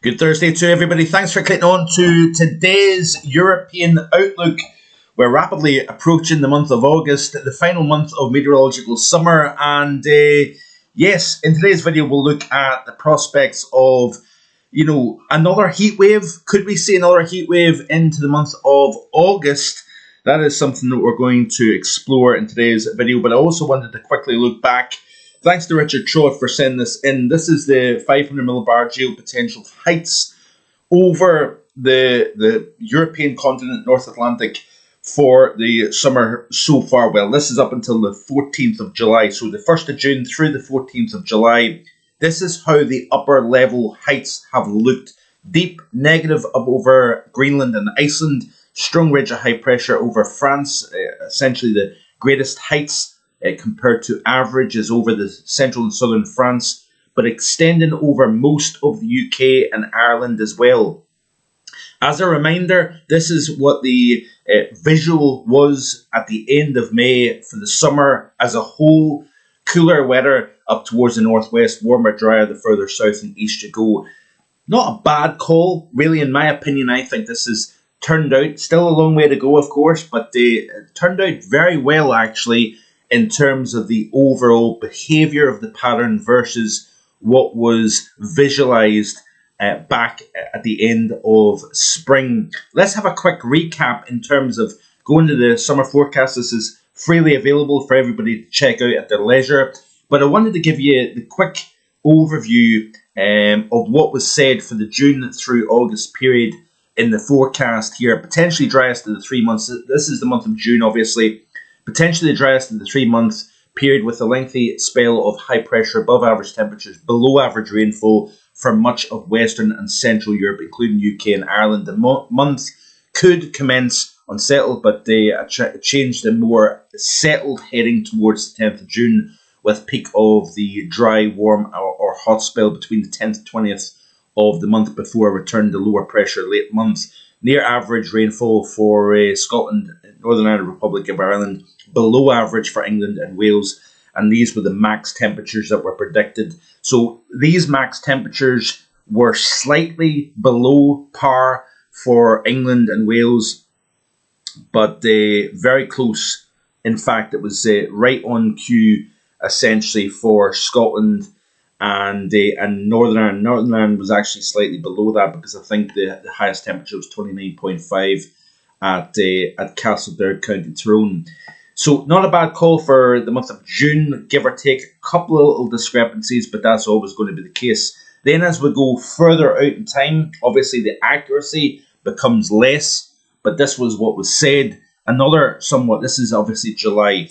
Good Thursday to everybody. Thanks for clicking on to today's European Outlook. We're rapidly approaching the month of August, the final month of meteorological summer. And yes, in today's video, we'll look at the prospects of, another heat wave. Could we see another heat wave into the month of August? That is something that we're going to explore in today's video. But I also wanted to quickly look back. Thanks to Richard Trott for sending this in. This is the 500 millibar geopotential heights over the European continent, North Atlantic, for the summer so far. Well, this is up until the 14th of July. So the 1st of June through the 14th of July. This is how the upper level heights have looked. Deep negative up over Greenland and Iceland. Strong ridge of high pressure over France. Essentially the greatest heights compared to averages over the central and southern France, but extending over most of the UK and Ireland as well. As a reminder, this is what the visual was at the end of May for the summer as a whole. Cooler weather up towards the northwest, warmer, drier the further south and east you go. Not a bad call, really, in my opinion. I think this has turned out, still a long way to go, of course, but they turned out very well, actually, in terms of the overall behaviour of the pattern versus what was visualised back at the end of spring. Let's have a quick recap in terms of going to the summer forecast. This is freely available for everybody to check out at their leisure. But I wanted to give you the quick overview of what was said for the June through August period in the forecast here. Potentially driest of the 3 months. This is the month of June, obviously. Potentially the driest of the 3 month period with a lengthy spell of high pressure, above average temperatures, below average rainfall for much of Western and Central Europe, including UK and Ireland. The month could commence unsettled, but they changed a more settled heading towards the 10th of June, with peak of the dry, warm or hot spell between the 10th and 20th of the month before a return to lower pressure late month. Near average rainfall for Scotland, Northern Ireland, Republic of Ireland, below average for England and Wales, and these were the max temperatures that were predicted. So these max temperatures were slightly below par for England and Wales, but very close. In fact, it was right on cue, essentially, for Scotland and Northern Ireland. Northern Ireland was actually slightly below that because I think the highest temperature was 29.5 at Castlederg, County Tyrone. So not a bad call for the month of June, give or take. A couple of little discrepancies, but that's always going to be the case. Then as we go further out in time, obviously the accuracy becomes less, but this was what was said. This is obviously July,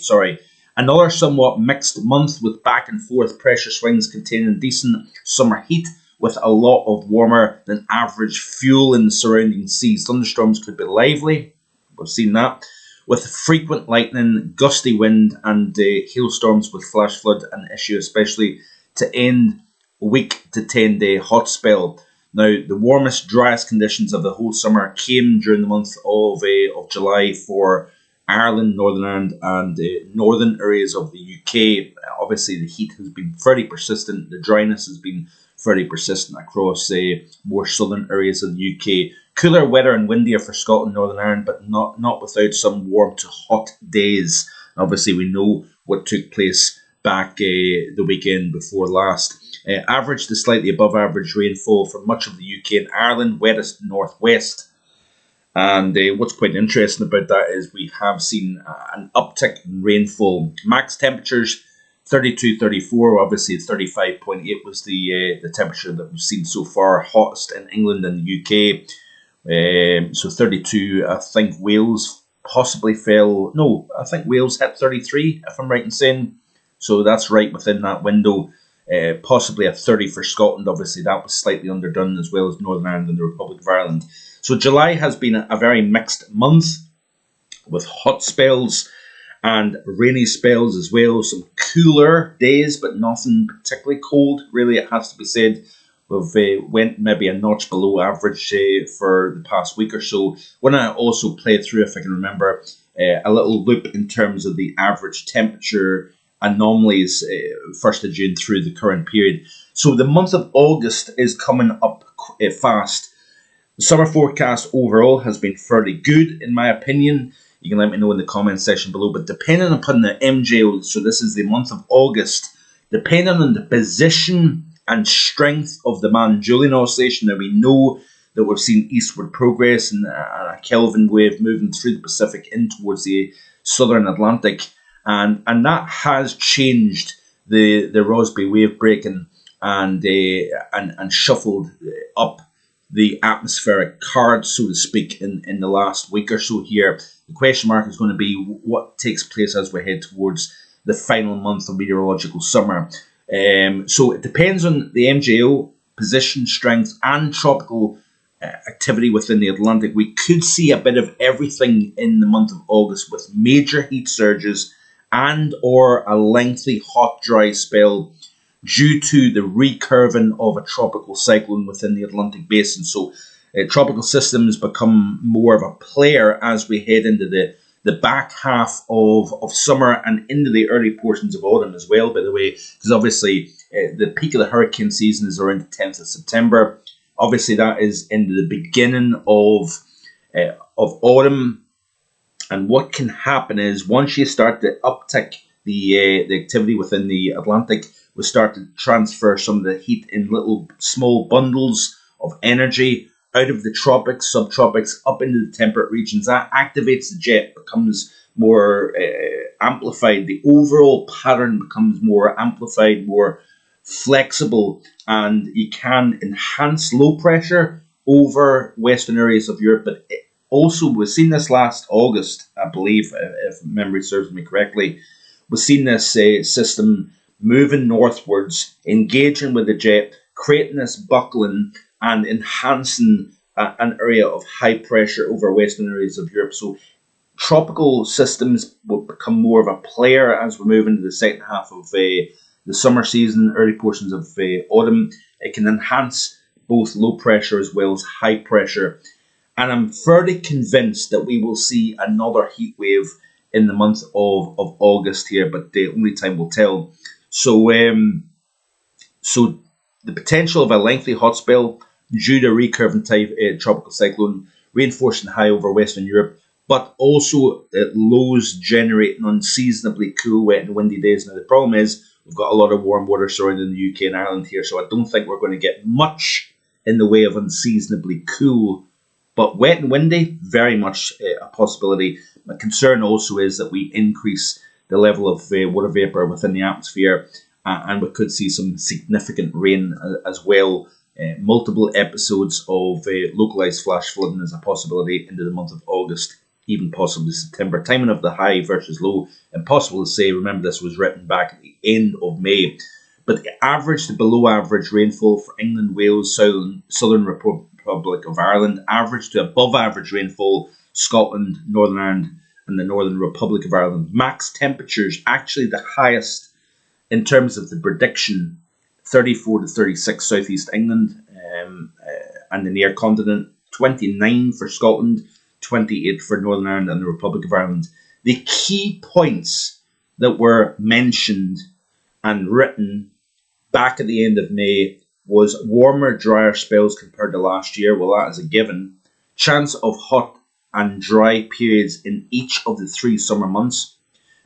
Another somewhat mixed month with back and forth pressure swings containing decent summer heat with a lot of warmer than average fuel in the surrounding seas. Thunderstorms could be lively. We've seen that. With frequent lightning, gusty wind and hailstorms with flash flood an issue, especially to end a week to 10-day hot spell. Now, the warmest, driest conditions of the whole summer came during the month of July for Ireland, Northern Ireland and northern areas of the UK. Obviously, the heat has been fairly persistent. The dryness has been fairly persistent across more southern areas of the UK. Cooler, wetter and windier for Scotland, Northern Ireland, but not without some warm to hot days. Obviously, we know what took place back the weekend before last. Average to slightly above average rainfall for much of the UK and Ireland, wettest northwest. And what's quite interesting about that is we have seen an uptick in rainfall. Max temperatures 32, 34. Obviously, 35.8 was the temperature that we've seen so far. Hottest in England and the UK. So 32. I think Wales possibly fell. No, I think Wales hit 33, if I'm right in saying. So that's right within that window. Possibly a 30 for Scotland. Obviously, that was slightly underdone, as well as Northern Ireland and the Republic of Ireland. So July has been a very mixed month with hot spells and rainy spells as well. Some cooler days, but nothing particularly cold, really, it has to be said. We've went maybe a notch below average for the past week or so. When I also played through, if I can remember, a little loop in terms of the average temperature anomalies 1st of June through the current period. So the month of August is coming up fast. The summer forecast overall has been fairly good, in my opinion. You can let me know in the comment section below. But depending upon the MJO, so this is the month of August, depending on the position and strength of the Julian oscillation, that we know that we've seen eastward progress and a Kelvin wave moving through the Pacific in towards the southern Atlantic. And that has changed the Rossby wave breaking and shuffled up the atmospheric cards, so to speak, in the last week or so here. The question mark is going to be what takes place as we head towards the final month of meteorological summer. So it depends on the MJO position, strength, and tropical activity within the Atlantic. We could see a bit of everything in the month of August, with major heat surges and or a lengthy hot, dry spell due to the recurving of a tropical cyclone within the Atlantic basin. So tropical systems become more of a player as we head into the back half of summer and into the early portions of autumn as well, by the way, because obviously the peak of the hurricane season is around the 10th of September. Obviously, that is into the beginning of autumn. And what can happen is once you start to uptick the activity within the Atlantic, we start to transfer some of the heat in little small bundles of energy out of the tropics, subtropics, up into the temperate regions. That activates the jet, becomes more amplified. The overall pattern becomes more amplified, more flexible, and you can enhance low pressure over western areas of Europe. But also, we've seen this last August, I believe, if memory serves me correctly, we've seen this system moving northwards, engaging with the jet, creating this buckling and enhancing an area of high pressure over western areas of Europe. So tropical systems will become more of a player as we move into the second half of the summer season, early portions of autumn. It can enhance both low pressure as well as high pressure. And I'm fairly convinced that we will see another heat wave in the month of August here, but only time will tell. So the potential of a lengthy hot spell due to recurving type tropical cyclone reinforcing high over Western Europe, but also lows generating unseasonably cool, wet and windy days. Now the problem is we've got a lot of warm water surrounding the UK and Ireland here, so I don't think we're going to get much in the way of unseasonably cool, but wet and windy, very much a possibility. My concern also is that we increase the level of water vapor within the atmosphere, and we could see some significant rain as well. Multiple episodes of localized flash flooding is a possibility into the month of August, even possibly September. Timing of the high versus low, impossible to say. Remember, this was written back at the end of May. But the average to below average rainfall for England, Wales, Southern Republic of Ireland, average to above average rainfall, Scotland, Northern Ireland, and the Northern Republic of Ireland. Max temperatures, actually the highest in terms of the prediction, 34 to 36 southeast England and the near continent, 29 for Scotland, 28 for Northern Ireland and the Republic of Ireland. The key points that were mentioned and written back at the end of May was warmer, drier spells compared to last year. Well, that is a given. Chance of hot and dry periods in each of the 3 summer months,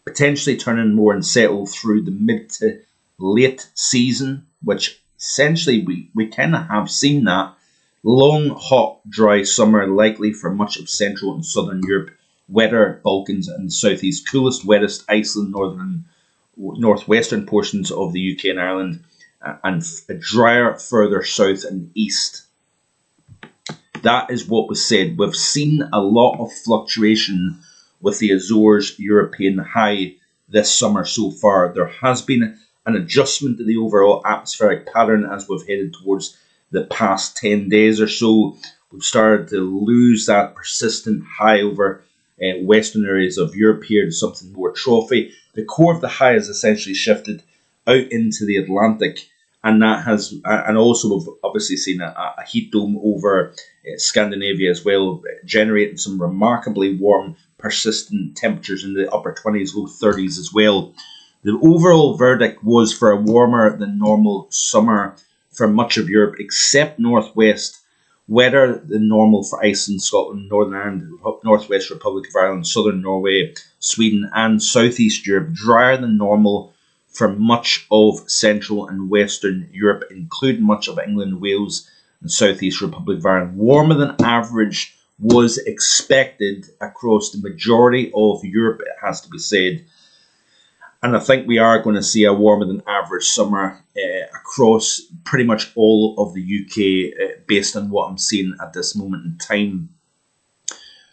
potentially turning more unsettled through the mid to late season, which essentially we kind of have seen that. Long, hot, dry summer likely for much of Central and Southern Europe, wetter Balkans and the southeast, coolest, wettest Iceland, northern, northwestern portions of the UK and Ireland, and drier further south and east. That is what was said. We've seen a lot of fluctuation with the Azores European high this summer so far. There has been an adjustment to the overall atmospheric pattern as we've headed towards the past 10 days or so. We've started to lose that persistent high over western areas of Europe here to something more trophy. The core of the high has essentially shifted out into the Atlantic, and that has, and also we've obviously seen a heat dome over Scandinavia as well, generating some remarkably warm, persistent temperatures in the upper 20s, low 30s as well. The overall verdict was for a warmer than normal summer for much of Europe except northwest. Wetter than normal for Iceland, Scotland, Northern Ireland, Northwest Republic of Ireland, Southern Norway, Sweden, and Southeast Europe. Drier than normal for much of Central and Western Europe, including much of England, Wales, and Southeast Republic of Ireland. Warmer than average was expected across the majority of Europe, it has to be said. And I think we are going to see a warmer than average summer across pretty much all of the UK based on what I'm seeing at this moment in time.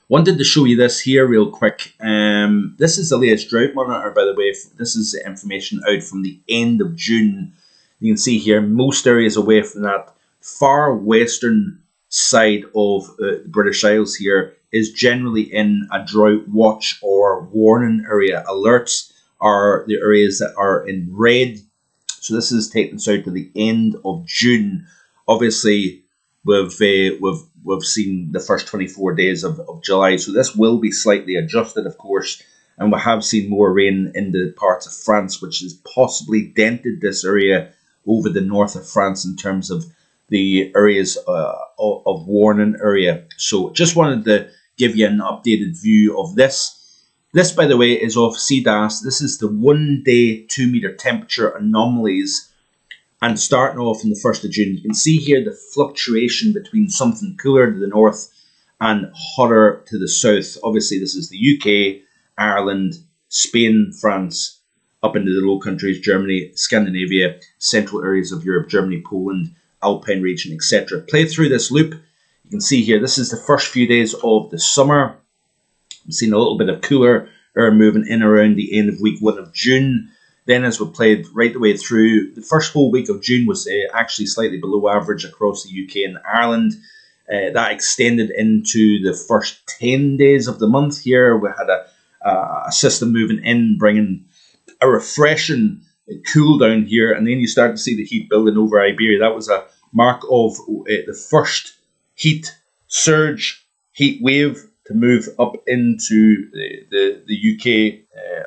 Wanted to show you this here real quick. This is the latest drought monitor, by the way. This is information out from the end of June. You can see here most areas away from that far western side of the British Isles here is generally in a drought watch or warning area. Alerts are the areas that are in red. So this is taking us out to the end of June. Obviously, we've seen the first 24 days of July. So this will be slightly adjusted, of course. And we have seen more rain in the parts of France, which has possibly dented this area over the north of France in terms of the areas of warning area. So just wanted to give you an updated view of this. This, by the way, is off CDAS. This is the 1 day 2 meter temperature anomalies. And starting off on the 1st of June, you can see here the fluctuation between something cooler to the north and hotter to the south. Obviously, this is the UK, Ireland, Spain, France, up into the Low Countries, Germany, Scandinavia, central areas of Europe, Germany, Poland, Alpine region, etc. Play through this loop. You can see here, this is the first few days of the summer. We've seen a little bit of cooler air moving in around the end of week 1 of June. Then as we played right the way through, the first whole week of June was actually slightly below average across the UK and Ireland. That extended into the first 10 days of the month here. We had a system moving in, bringing a refreshing cool down here. And then you start to see the heat building over Iberia. That was a mark of the first heat surge, heat wave to move up into the UK.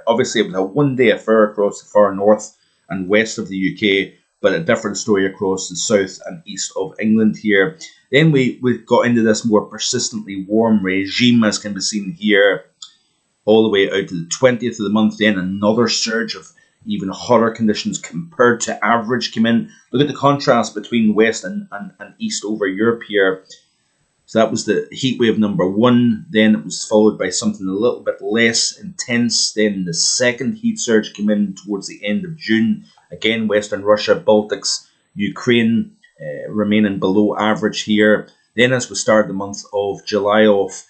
Obviously, it was a 1 day affair across the far north and west of the UK, but a different story across the south and east of England here. Then we got into this more persistently warm regime, as can be seen here, all the way out to the 20th of the month. Then another surge of even hotter conditions compared to average came in. Look at the contrast between west and east over Europe here. So that was the heat wave number 1. Then it was followed by something a little bit less intense. Then the second heat surge came in towards the end of June. Again, Western Russia, Baltics, Ukraine remaining below average here. Then as we started the month of July off,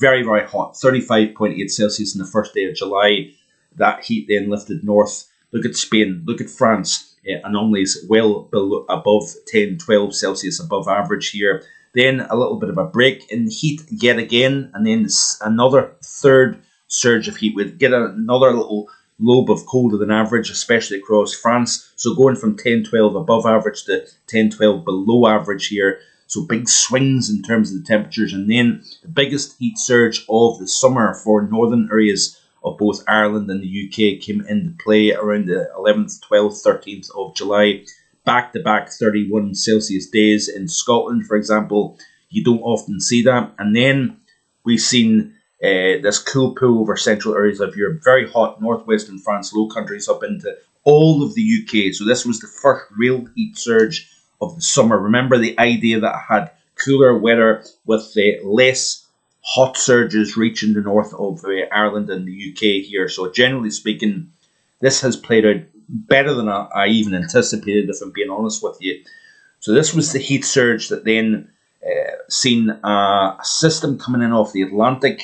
very, very hot, 35.8 Celsius in the first day of July. That heat then lifted north. Look at Spain, look at France. Anomalies well below, above 10, 12 Celsius above average here. Then a little bit of a break in the heat yet again, and then another third surge of heat. We'd get another little lobe of colder than average, especially across France. So going from 10, 12 above average to 10, 12 below average here. So big swings in terms of the temperatures. And then the biggest heat surge of the summer for northern areas of both Ireland and the UK came into play around the 11th, 12th, 13th of July. Back-to-back 31 Celsius days in Scotland, for example. You don't often see that. And then we've seen this cool pool over central areas of Europe. Very hot northwestern France, Low Countries up into all of the UK. So this was the first real heat surge of the summer. Remember the idea that I had cooler weather with less hot surges reaching the north of Ireland and the UK here. So generally speaking, this has played out better than I even anticipated, if I'm being honest with you. So this was the heat surge that then seen a system coming in off the Atlantic.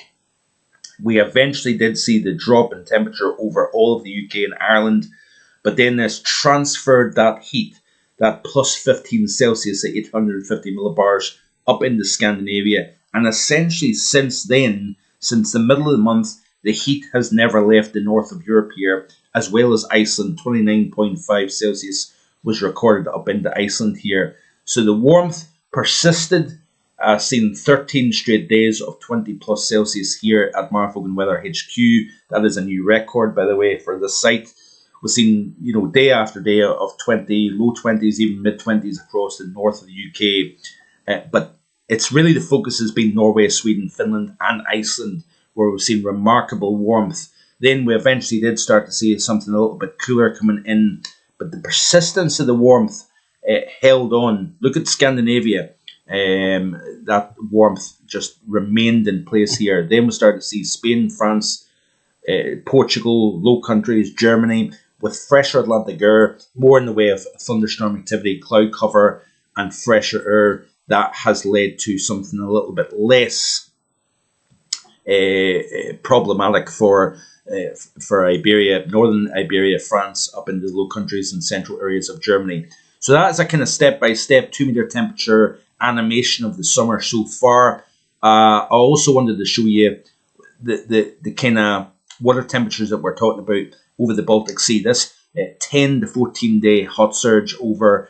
We eventually did see the drop in temperature over all of the UK and Ireland, but then this transferred that heat, that plus 15 Celsius at 850 millibars, up into Scandinavia. And essentially since then, since the middle of the month, the heat has never left the north of Europe here, as well as Iceland. 29.5 Celsius was recorded up into Iceland here. So the warmth persisted, seen 13 straight days of 20 plus Celsius here at Vogan Weather HQ. That is a new record, by the way, for the site. We've seen, day after day of 20, low 20s, even mid 20s across the north of the UK. But it's really the focus has been Norway, Sweden, Finland, and Iceland, where we've seen remarkable warmth. Then we eventually did start to see something a little bit cooler coming in, but the persistence of the warmth held on. Look at Scandinavia. That warmth just remained in place here. Then we started to see Spain, France, Portugal, Low Countries, Germany, with fresher Atlantic air, more in the way of thunderstorm activity, cloud cover, and fresher air. That has led to something a little bit less problematic for Iberia, northern Iberia, France, up into the Low Countries and central areas of Germany. So that is a kind of step-by-step 2-meter temperature animation of the summer so far. I also wanted to show you the kind of water temperatures that we're talking about over the Baltic Sea. This 10 to 14 day hot surge over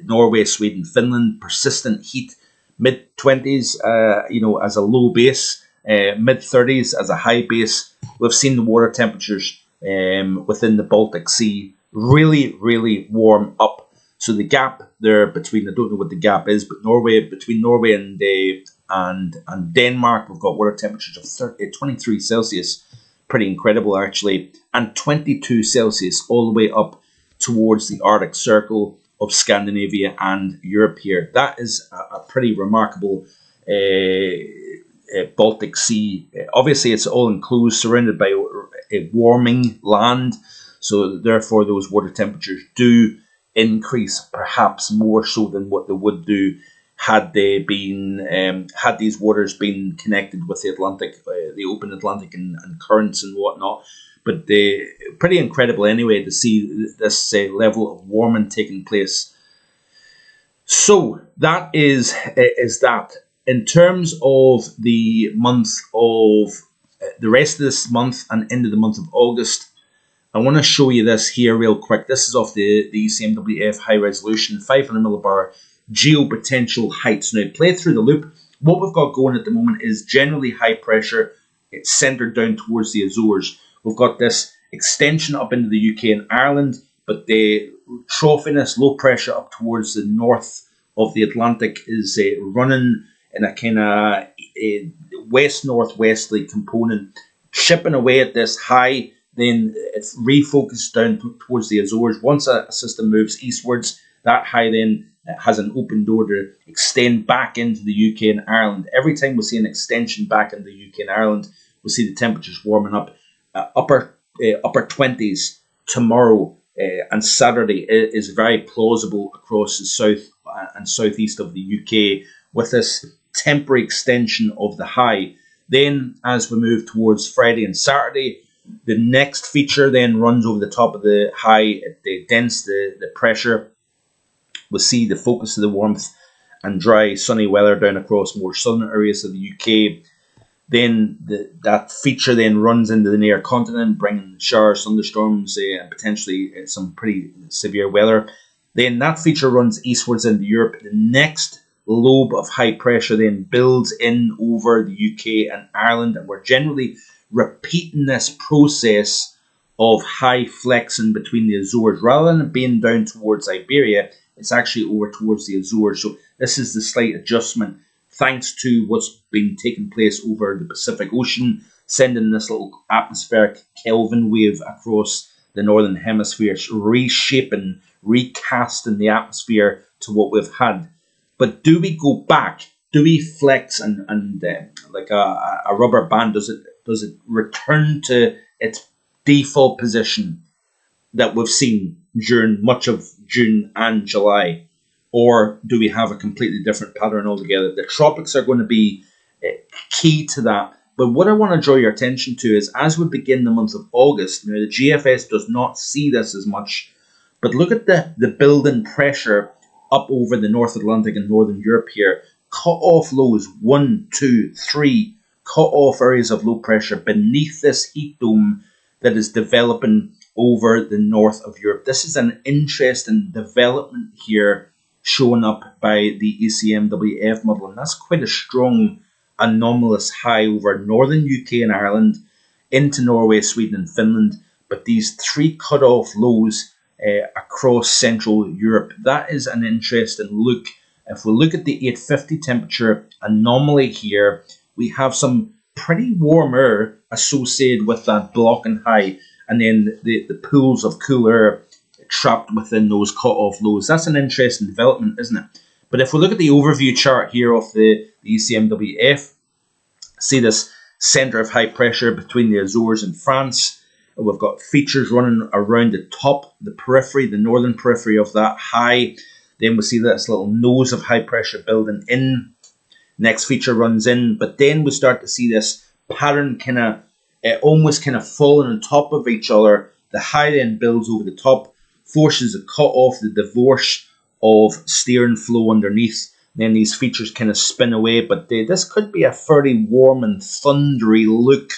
Norway, Sweden, Finland, persistent heat, mid 20s, as a low base, mid 30s as a high base. We've seen the water temperatures within the Baltic Sea really, really warm up. So the gap there between, I don't know what the gap is, but between Norway and Denmark, we've got water temperatures of 23 Celsius, pretty incredible actually, and 22 Celsius all the way up towards the Arctic Circle of Scandinavia and Europe here. That is a pretty remarkable Baltic Sea. Obviously, it's all enclosed, surrounded by a warming land, so therefore those water temperatures do increase, perhaps more so than what they would do had these waters been connected with the Atlantic, the open Atlantic and currents and whatnot. But pretty incredible anyway to see this level of warming taking place. So that is that. In terms of the month of the rest of this month and into the month of August, I want to show you this here real quick. This is off the ECMWF high resolution 500 millibar geopotential heights. Now, play through the loop. What we've got going at the moment is generally high pressure. It's centered down towards the Azores. We've got this extension up into the UK and Ireland, but the troughiness, low pressure up towards the north of the Atlantic is running in a kind of west-northwesterly component, chipping away at this high. Then it's refocused down towards the Azores. Once a system moves eastwards, that high then has an open door to extend back into the UK and Ireland. Every time we see an extension back into the UK and Ireland, we'll see the temperatures warming up. Upper 20s tomorrow and Saturday is very plausible across the south and southeast of the UK with this temporary extension of the high. Then as we move towards Friday and Saturday, the next feature then runs over the top of the high, the dense, the pressure. We'll see the focus of the warmth and dry, sunny weather down across more southern areas of the UK. Then that feature then runs into the near continent, bringing showers, thunderstorms, and potentially some pretty severe weather. Then that feature runs eastwards into Europe. The next lobe of high pressure then builds in over the UK and Ireland, and we're generally repeating this process of high flexing between the Azores. Rather than being down towards Iberia, it's actually over towards the Azores. So this is the slight adjustment thanks to what's been taking place over the Pacific Ocean, sending this little atmospheric Kelvin wave across the northern hemisphere, reshaping, recasting the atmosphere to what we've had. But do we go back? Do we flex and like a rubber band? Does it return to its default position that we've seen during much of June and July? Or do we have a completely different pattern altogether? The tropics are going to be key to that. But what I want to draw your attention to is as we begin the month of August, now the GFS does not see this as much, but look at the building pressure up over the North Atlantic and Northern Europe here. Cut off lows, 1, 2, 3, cut off areas of low pressure beneath this heat dome that is developing over the north of Europe. This is an interesting development here shown up by the ECMWF model, and that's quite a strong anomalous high over northern UK and Ireland into Norway, Sweden and Finland, but these three cut-off lows across Central Europe, that is an interesting look. If we look at the 850 temperature anomaly here, we have some pretty warm air associated with that blocking high, and then the pools of cool air trapped within those cut-off lows. That's an interesting development, isn't it? But if we look at the overview chart here of the ECMWF, see this centre of high pressure between the Azores and France. We've got features running around the top, the periphery, the northern periphery of that high. Then we see this little nose of high pressure building in. Next feature runs in, but then we start to see this pattern almost falling on top of each other. The high then builds over the top, forces a cut off, the divorce of steering flow underneath. Then these features kind of spin away, but this could be a fairly warm and thundery look.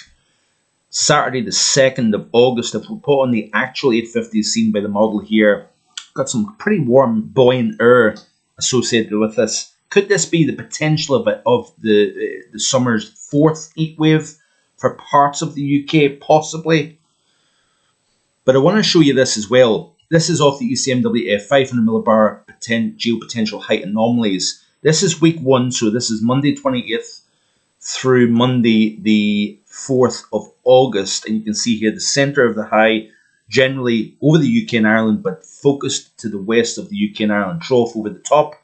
Saturday the 2nd of August, if we put on the actual 850 seen by the model here, got some pretty warm, buoyant air associated with this. Could this be the potential of the summer's fourth heat wave for parts of the UK? Possibly. But I want to show you this as well. This is off the ECMWF 500 millibar geopotential height anomalies. This is week 1, so this is Monday 28th through Monday the 4th of August. And you can see here the centre of the high generally over the UK and Ireland, but focused to the west of the UK and Ireland. Trough over the top,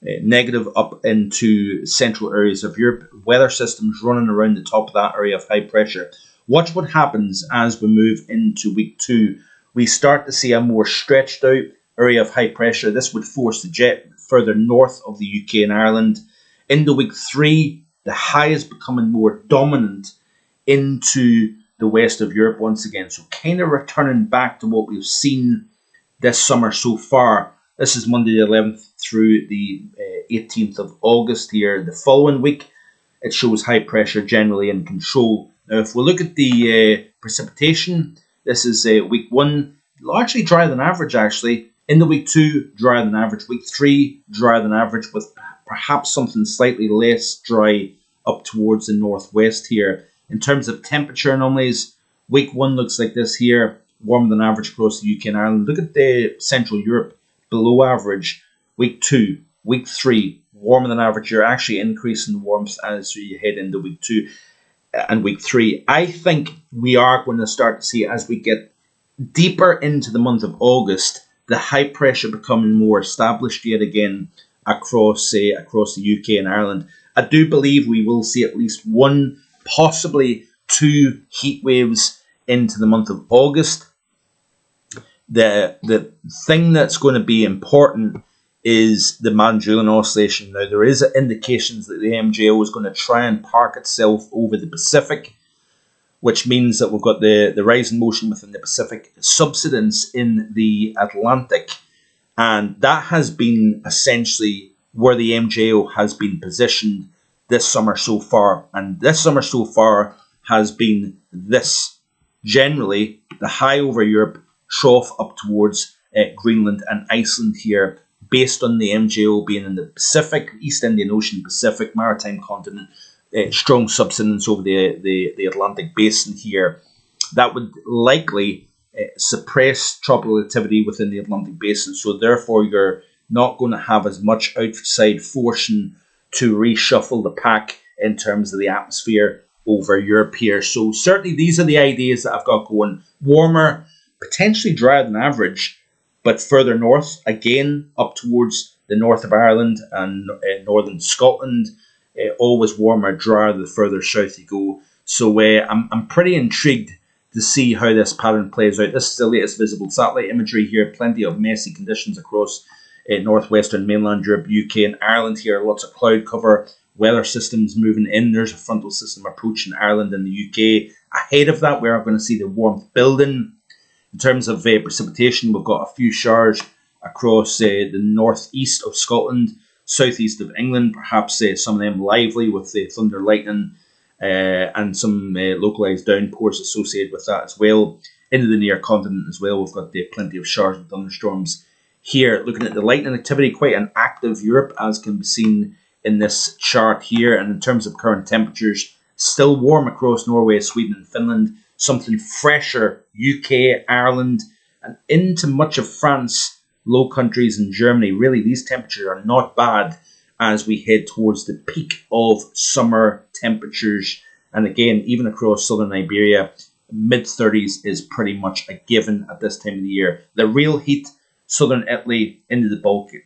negative up into central areas of Europe. Weather systems running around the top of that area of high pressure. Watch what happens as we move into week 2. We start to see a more stretched out area of high pressure. This would force the jet further north of the UK and Ireland. Into week 3, the high is becoming more dominant into the west of Europe once again. So kind of returning back to what we've seen this summer so far. This is Monday the 11th through the 18th of August here. The following week, it shows high pressure generally in control. Now, if we look at the precipitation, this is week 1, largely drier than average actually. In the week 2, drier than average. Week 3, drier than average, with perhaps something slightly less dry up towards the northwest here. In terms of temperature anomalies, week 1 looks like this here, warmer than average across the UK and Ireland. Look at the Central Europe, below average. Week 2, week 3, warmer than average. You're actually increasing warmth as you head into week 2 and week 3. I think we are going to start to see, as we get deeper into the month of August, the high pressure becoming more established yet again across the UK and Ireland. I do believe we will see at least 1, possibly 2 heat waves into the month of August. The thing that's going to be important is the Madden-Julian oscillation. Now, there is indications that the MJO is going to try and park itself over the Pacific, which means that we've got the rising motion within the Pacific, subsidence in the Atlantic, and that has been essentially where the MJO has been positioned this summer so far. And this summer so far has been this. Generally, the high over Europe, trough up towards Greenland and Iceland here, based on the MJO being in the Pacific, East Indian Ocean, Pacific, maritime continent, strong subsidence over the Atlantic basin here. That would likely suppress tropical activity within the Atlantic basin. So therefore, you're not going to have as much outside forcing to reshuffle the pack in terms of the atmosphere over Europe here. So certainly these are the ideas that I've got going. Warmer, potentially drier than average, but further north, again, up towards the north of Ireland and northern Scotland. Always warmer, drier the further south you go. So I'm pretty intrigued to see how this pattern plays out. This is the latest visible satellite imagery here. Plenty of messy conditions across northwestern mainland Europe, UK and Ireland here. Lots of cloud cover, weather systems moving in. There's a frontal system approaching Ireland and the UK. Ahead of that, we are going to see the warmth building. In terms of precipitation, we've got a few showers across the northeast of Scotland, southeast of England, perhaps some of them lively with the thunder, lightning, and some localised downpours associated with that as well. Into the near continent as well, we've got plenty of showers and thunderstorms here. Looking at the lightning activity, quite an active Europe, as can be seen in this chart here. And in terms of current temperatures, still warm across Norway, Sweden and Finland. something fresher, UK, Ireland, and into much of France, Low Countries and Germany. Really, these temperatures are not bad as we head towards the peak of summer temperatures. And again, even across southern Iberia, mid-30s is pretty much a given at this time of the year. The real heat, southern Italy into the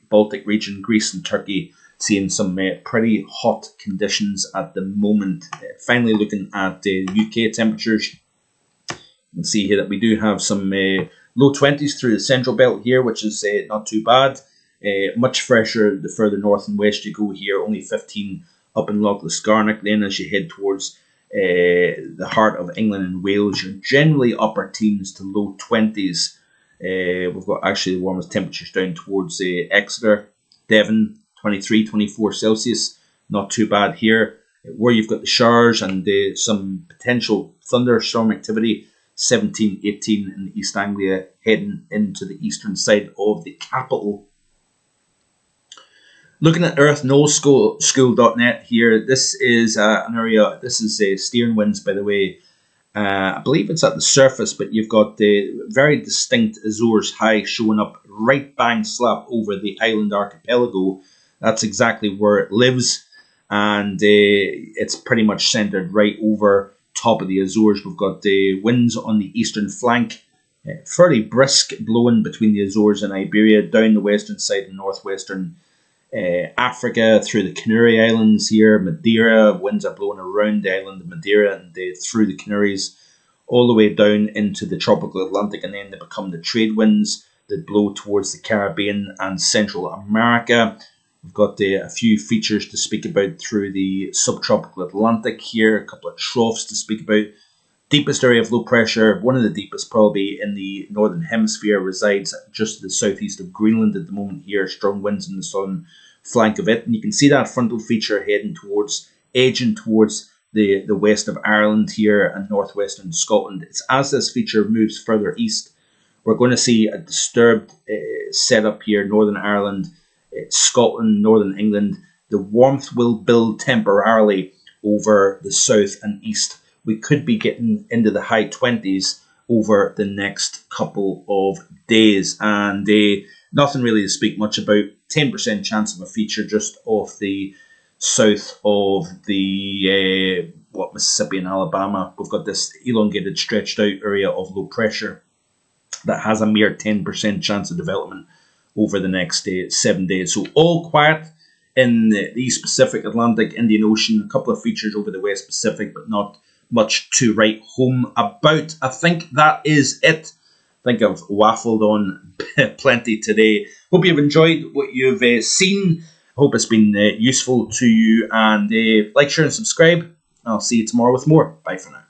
Baltic region, Greece and Turkey, seeing some pretty hot conditions at the moment. Finally, looking at the UK temperatures, you can see here that we do have some low 20s through the central belt here, which is not too bad. Much fresher the further north and west you go here, only 15 up in Loch Liscarnock. Then as you head towards the heart of England and Wales, you're generally upper teens to low 20s. We've got actually the warmest temperatures down towards Exeter, Devon, 23, 24 Celsius. Not too bad here. Where you've got the showers and some potential thunderstorm activity, 17, 18 in East Anglia, heading into the eastern side of the capital. Looking at earthknowschool.net here, this is an area, this is steering winds, by the way. I believe it's at the surface, but you've got the very distinct Azores high showing up right bang slap over the island archipelago. That's exactly where it lives, and it's pretty much centered right over top of the Azores. We've got the winds on the eastern flank, fairly brisk blowing between the Azores and Iberia, down the western side and northwestern Africa, through the Canary Islands here, Madeira. Winds are blowing around the island of Madeira and through the Canaries, all the way down into the tropical Atlantic, and then they become the trade winds that blow towards the Caribbean and Central America. We've got a few features to speak about through the subtropical Atlantic here, a couple of troughs to speak about. Deepest area of low pressure, one of the deepest probably in the northern hemisphere, resides just to the southeast of Greenland at the moment here. Strong winds in the southern flank of it, and you can see that frontal feature heading towards, edging towards the west of Ireland here and northwestern Scotland. It's as this feature moves further east, we're going to see a disturbed setup here, Northern Ireland, Scotland, Northern England. The warmth will build temporarily over the south and east. We could be getting into the high 20s over the next couple of days, and nothing really to speak much about. 10% chance of a feature just off the south of the Mississippi and Alabama. We've got this elongated, stretched out area of low pressure that has a mere 10% chance of development over the next 7 days. So all quiet in the East Pacific, Atlantic, Indian Ocean. A couple of features over the West Pacific, but not much to write home about. I think that is it. I think I've waffled on plenty today. Hope you've enjoyed what you've seen. Hope it's been useful to you. And like, share, and subscribe. I'll see you tomorrow with more. Bye for now.